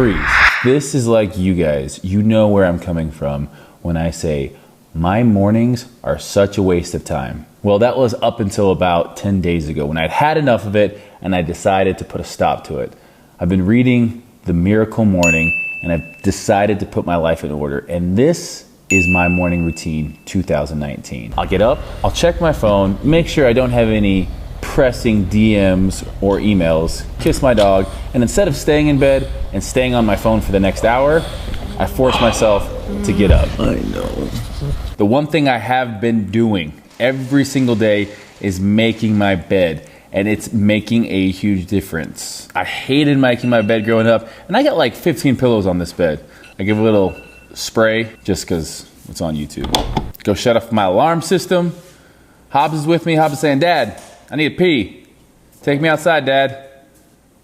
freeze. This is like you guys. You know where I'm coming from when I say my mornings are such a waste of time. Well, that was up until about 10 days ago when I'd had enough of it and I decided to put a stop to it. I've been reading The Miracle Morning and I've decided to put my life in order. And this is my morning routine 2019. I'll get up, I'll check my phone, make sure I don't have any pressing DMs or emails, kiss my dog, and instead of staying in bed and staying on my phone for the next hour, I force myself to get up. I know. The one thing I have been doing every single day is making my bed, and it's making a huge difference. I hated making my bed growing up, and I got like 15 pillows on this bed. I give a little spray just because it's on YouTube. Go shut off my alarm system. Hobbs is with me. Hobbs is saying, Dad, I need to pee. Take me outside, Dad,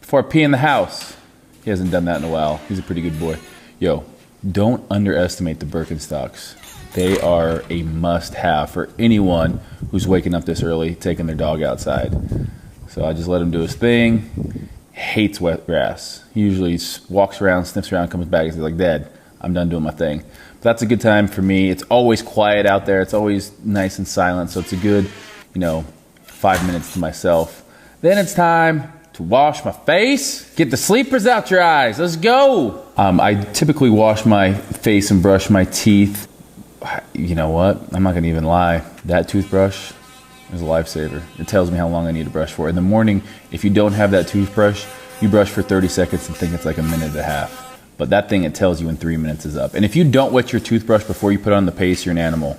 before I pee in the house. He hasn't done that in a while. He's a pretty good boy. Yo, don't underestimate the Birkenstocks. They are a must-have for anyone who's waking up this early, taking their dog outside. So I just let him do his thing. Hates wet grass. He usually walks around, sniffs around, comes back and says like, Dad, I'm done doing my thing. But that's a good time for me. It's always quiet out there. It's always nice and silent. So it's a good, 5 minutes to myself. Then it's time to wash my face. Get the sleepers out your eyes. Let's go. I typically wash my face and brush my teeth. You know what? I'm not gonna even lie. That toothbrush is a lifesaver. It tells me how long I need to brush for. In the morning, if you don't have that toothbrush, you brush for 30 seconds and think it's like a minute and a half. But that thing, it tells you when 3 minutes is up. And if you don't wet your toothbrush before you put on the paste, you're an animal.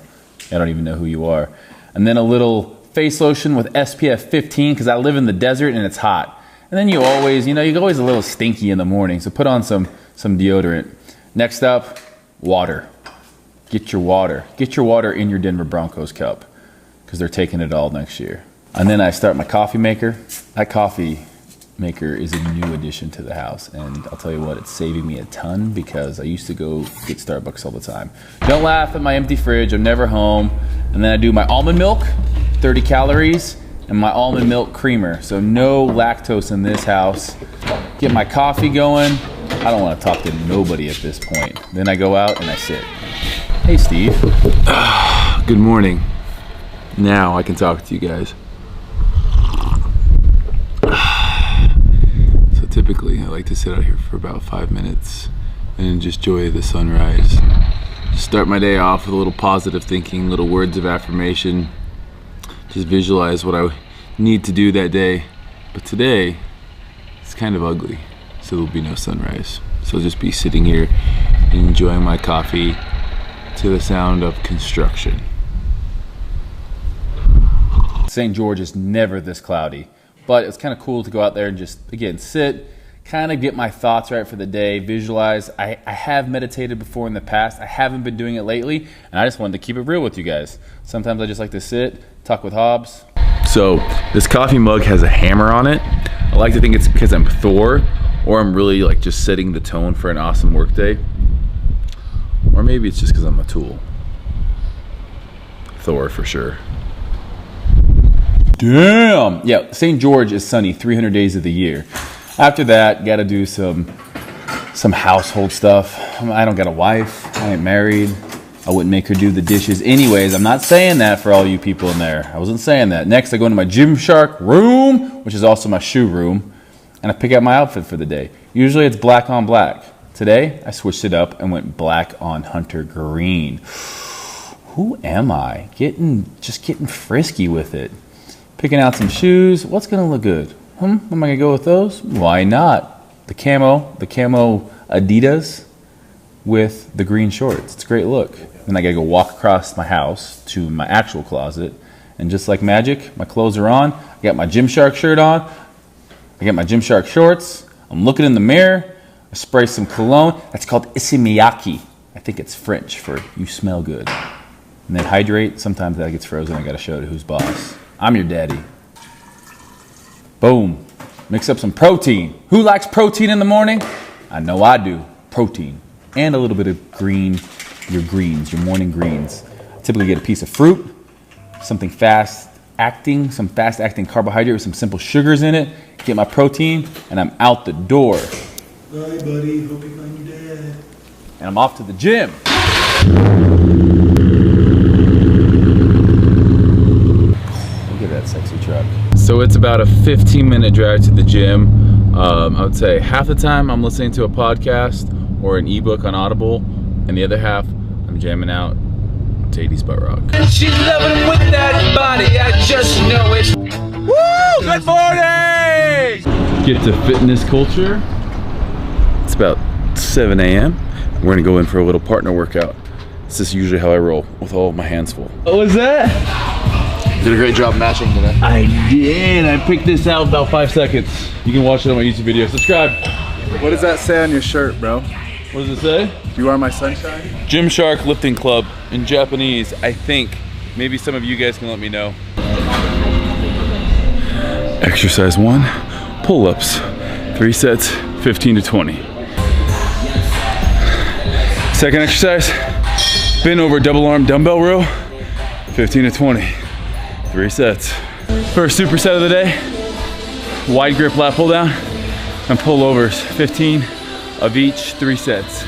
I don't even know who you are. And then a little face lotion with SPF 15 because I live in the desert and it's hot. And then you always, you're always a little stinky in the morning. So put on some deodorant. Next up, water. Get your water. Get your water in your Denver Broncos cup because they're taking it all next year. And then I start my coffee maker. That coffee maker is a new addition to the house. And I'll tell you what, it's saving me a ton because I used to go get Starbucks all the time. Don't laugh at my empty fridge. I'm never home. And then I do my almond milk, 30 calories, and my almond milk creamer. So no lactose in this house. Get my coffee going. I don't want to talk to nobody at this point. Then I go out and I sit. Hey, Steve. Good morning. Now I can talk to you guys. So typically I like to sit out here for about 5 minutes and just enjoy the sunrise. Start my day off with a little positive thinking, little words of affirmation. Just visualize what I need to do that day. But today, it's kind of ugly, so there'll be no sunrise. So I'll just be sitting here enjoying my coffee to the sound of construction. St. George is never this cloudy, but it's kind of cool to go out there and just, again, sit, kind of get my thoughts right for the day, visualize. I have meditated before in the past. I haven't been doing it lately, and I just wanted to keep it real with you guys. Sometimes I just like to sit, talk with Hobbs. So this coffee mug has a hammer on it. I like to think it's because I'm Thor, or I'm really like just setting the tone for an awesome work day. Or maybe it's just because I'm a tool. Thor for sure. Damn! Yeah, St. George is sunny 300 days of the year. After that, gotta do some household stuff. I don't got a wife. I ain't married. I wouldn't make her do the dishes anyways. I'm not saying that for all you people in there. I wasn't saying that. Next, I go into my Gymshark room, which is also my shoe room, and I pick out my outfit for the day. Usually it's black on black. Today, I switched it up and went black on hunter green. Who am I? Just getting frisky with it. Picking out some shoes. What's gonna look good? Am I gonna go with those? Why not? The camo Adidas with the green shorts. It's a great look. Then I gotta go walk across my house to my actual closet, and just like magic, my clothes are on. I got my Gymshark shirt on. I got my Gymshark shorts. I'm looking in the mirror. I spray some cologne. That's called Issey Miyake. I think it's French for you smell good. And then hydrate. Sometimes that gets frozen. I gotta show it who's boss. I'm your daddy. Boom. Mix up some protein. Who likes protein in the morning? I know I do. Protein. And a little bit of green, your morning greens. I typically get a piece of fruit, something fast-acting, some fast-acting carbohydrate with some simple sugars in it. Get my protein, and I'm out the door. Bye, buddy. Hope you find your dad. And I'm off to the gym. Look at that sexy truck. So it's about a 15-minute drive to the gym. I would say half the time I'm listening to a podcast or an ebook on Audible, and the other half I'm jamming out to 80s butt rock. And she's loving with that body, I just know it. Woo! Good morning! Get to Fitness Culture. It's about 7 a.m. We're gonna go in for a little partner workout. This is usually how I roll, with all of my hands full. What was that? You did a great job matching today. I did. I picked this out in about 5 seconds. You can watch it on my YouTube video. Subscribe. What does that say on your shirt, bro? What does it say? You are my sunshine? Gymshark Lifting Club in Japanese, I think. Maybe some of you guys can let me know. Exercise 1, pull-ups. 3 sets, 15 to 20. Second exercise, bend over double arm dumbbell row, 15 to 20. 3 sets. First superset of the day, wide grip lat pull down and pullovers, 15 of each, 3 sets.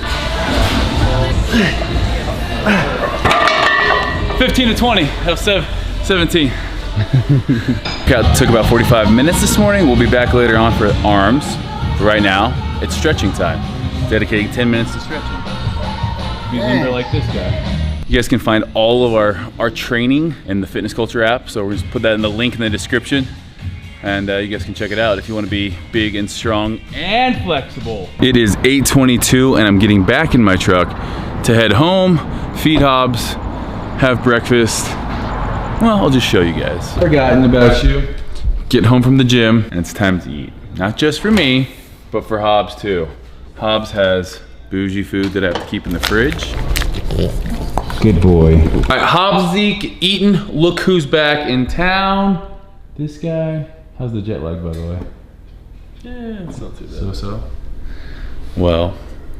15 to 20, that was 17. Took about 45 minutes this morning. We'll be back later on for arms. Right now, it's stretching time. Dedicating 10 minutes to stretching. Using like this guy. You guys can find all of our training in the Fitness Culture app. So we'll just put that in the link in the description. And you guys can check it out if you want to be big and strong and flexible. It is 8:22 and I'm getting back in my truck to head home, feed Hobbs, have breakfast. Well, I'll just show you guys. Forgotten about you. Get home from the gym and it's time to eat. Not just for me, but for Hobbs too. Hobbs has bougie food that I have to keep in the fridge. Good boy. All right, Hobbs, Zeke, eaten. Look who's back in town. This guy. How's the jet lag, by the way? Yeah, it's not too bad. So-so. Well,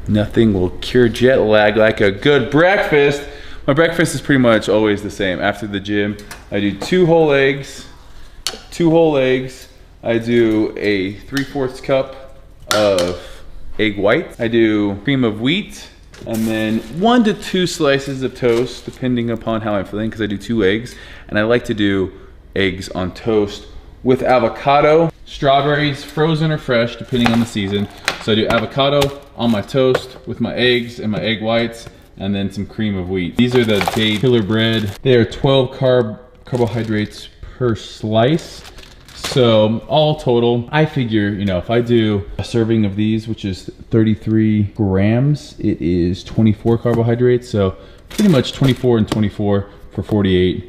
nothing will cure jet lag like a good breakfast. My breakfast is pretty much always the same. After the gym, I do 2 whole eggs. I do a 3/4 cup of egg white. I do cream of wheat, and then 1 to 2 slices of toast, depending upon how I'm feeling, because I do 2 eggs. And I like to do eggs on toast with avocado, strawberries, frozen or fresh, depending on the season. So I do avocado on my toast with my eggs and my egg whites, and then some cream of wheat. These are the Dave Killer Bread. They are 12 carbohydrates per slice. So all total, I figure, you know, if I do a serving of these, which is 33 grams, it is 24 carbohydrates. So pretty much 24 and 24 for 48.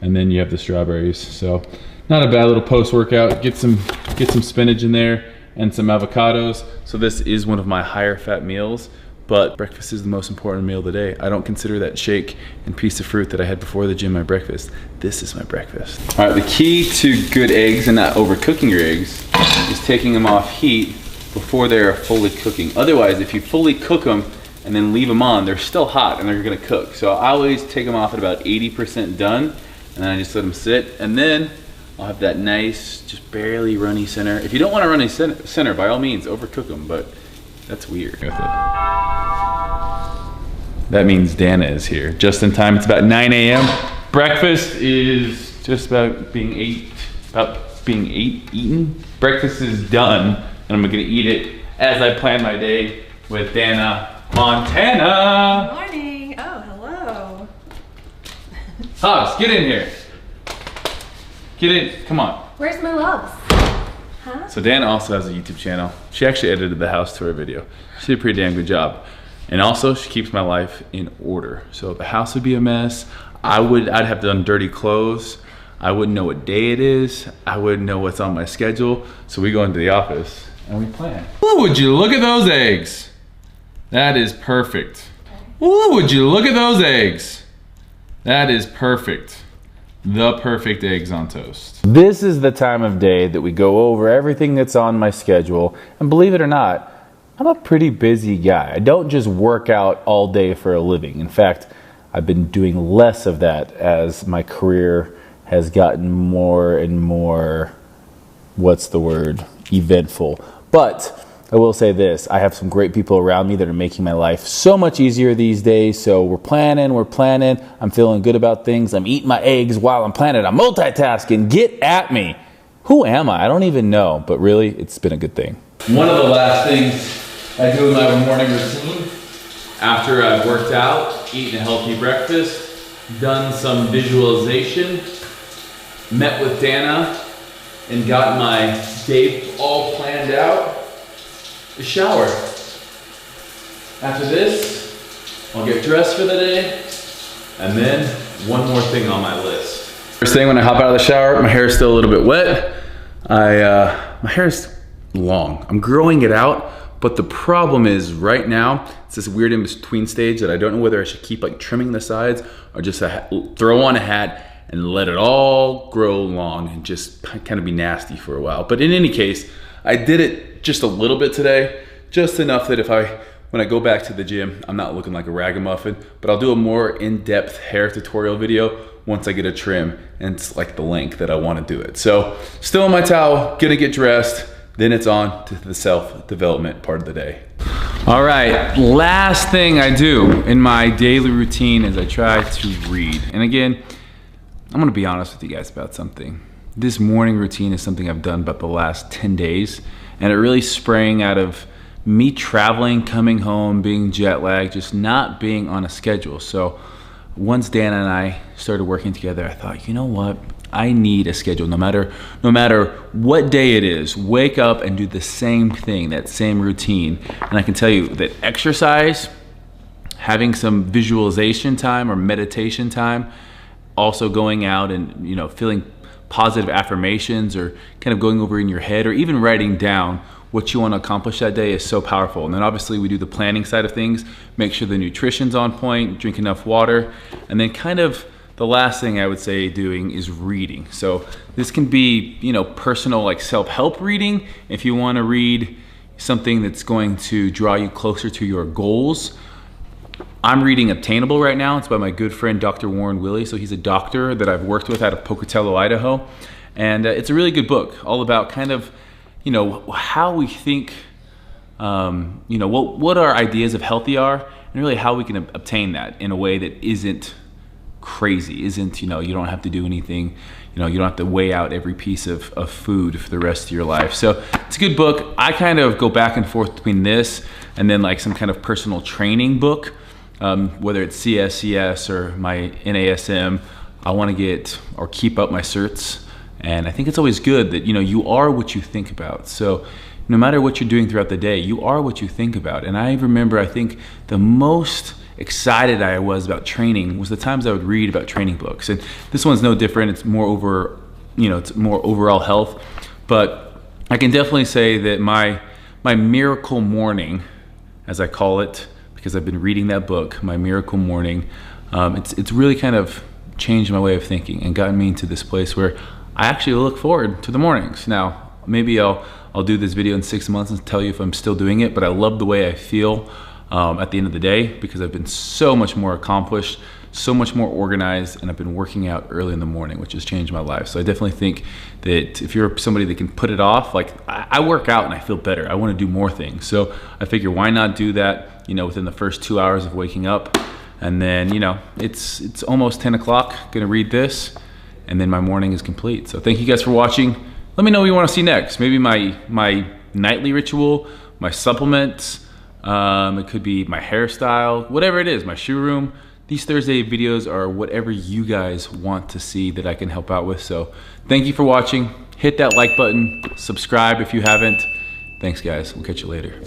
And then you have the strawberries. So not a bad little post-workout. Get some spinach in there and some avocados. So this is one of my higher fat meals, but breakfast is the most important meal of the day. I don't consider that shake and piece of fruit that I had before the gym my breakfast. This is my breakfast. All right, the key to good eggs and not overcooking your eggs is taking them off heat before they are fully cooking. Otherwise, if you fully cook them and then leave them on, they're still hot and they're gonna cook. So I always take them off at about 80% done, and then I just let them sit, and then I'll have that nice, just barely runny center. If you don't want a runny center, by all means, overcook them, but that's weird. That means Dana is here, just in time. It's about 9 a.m. Breakfast is just about being eaten. Breakfast is done, and I'm gonna eat it as I plan my day with Dana Montana. Good morning. Oh, hello. Hobbs, get in here. Get in, come on. Where's my loves? Huh? So Dana also has a YouTube channel. She actually edited the house tour video. She did a pretty damn good job. And also, she keeps my life in order. So the house would be a mess. I'd have done dirty clothes. I wouldn't know what day it is. I wouldn't know what's on my schedule. So we go into the office and we plan. Ooh, would you look at those eggs? That is perfect. Ooh, would you look at those eggs? That is perfect. The perfect eggs on toast. This is the time of day that we go over everything that's on my schedule. And believe it or not, I'm a pretty busy guy. I don't just work out all day for a living. In fact, I've been doing less of that as my career has gotten more and more, what's the word, eventful. But I will say this, I have some great people around me that are making my life so much easier these days. So we're planning. I'm feeling good about things. I'm eating my eggs while I'm planning. I'm multitasking. Get at me. Who am I? I don't even know, but really, it's been a good thing. One of the last things I do in my morning routine, after I've worked out, eaten a healthy breakfast, done some visualization, met with Dana, and got my day all planned out, a shower. After this, I'll get dressed for the day, and then one more thing on my list. First thing when I hop out of the shower, my hair is still a little bit wet. My hair is long. I'm growing it out, but the problem is right now, it's this weird in-between stage that I don't know whether I should keep like trimming the sides or just throw on a hat and let it all grow long and just kind of be nasty for a while. But in any case, I did it just a little bit today, just enough that when I go back to the gym, I'm not looking like a ragamuffin, but I'll do a more in-depth hair tutorial video once I get a trim and it's like the length that I want to do it. So still in my towel, gonna get dressed, then it's on to the self-development part of the day. All right, last thing I do in my daily routine is I try to read. And again, I'm gonna be honest with you guys about something. This morning routine is something I've done about the last 10 days, and it really sprang out of me traveling, coming home, being jet lagged, just not being on a schedule. So once Dana and I started working together, I thought, you know what? I need a schedule, no matter what day it is, wake up and do the same thing, that same routine. And I can tell you that exercise, having some visualization time or meditation time, also going out and, you know, feeling positive affirmations or kind of going over in your head or even writing down what you want to accomplish that day is so powerful. And then obviously we do the planning side of things, make sure the nutrition's on point, drink enough water, and then kind of the last thing I would say doing is reading. So this can be, you know, personal like self-help reading. If you want to read something that's going to draw you closer to your goals. I'm reading Obtainable right now. It's by my good friend, Dr. Warren Willey. So he's a doctor that I've worked with out of Pocatello, Idaho. And it's a really good book, all about kind of, you know, how we think, you know, what our ideas of healthy are, and really how we can obtain that in a way that isn't crazy, isn't, you know, you don't have to do anything, you know, you don't have to weigh out every piece of food for the rest of your life. So it's a good book. I kind of go back and forth between this and then like some kind of personal training book, whether it's CSCS or my NASM. I want to get or keep up my certs. And I think it's always good that, you know, you are what you think about. So no matter what you're doing throughout the day, you are what you think about. And I remember, I think the most excited I was about training was the times I would read about training books. And this one's no different. It's more over, you know, it's more overall health. But I can definitely say that my miracle morning, as I call it, because I've been reading that book, my miracle morning, it's really kind of changed my way of thinking and gotten me into this place where I actually look forward to the mornings. Now, maybe I'll do this video in 6 months and tell you if I'm still doing it, but I love the way I feel at the end of the day because I've been so much more accomplished, so much more organized, and I've been working out early in the morning, which has changed my life. So I definitely think that if you're somebody that can put it off, like I work out and I feel better. I want to do more things. So I figure why not do that, you know, within the first 2 hours of waking up. And then, you know, it's almost 10 o'clock, gonna read this, and then my morning is complete. So thank you guys for watching. Let me know what you want to see next. Maybe my nightly ritual, my supplements, it could be my hairstyle, whatever it is, my shoe room. These Thursday videos are whatever you guys want to see that I can help out with. So thank you for watching. Hit that like button, subscribe if you haven't. Thanks guys, we'll catch you later.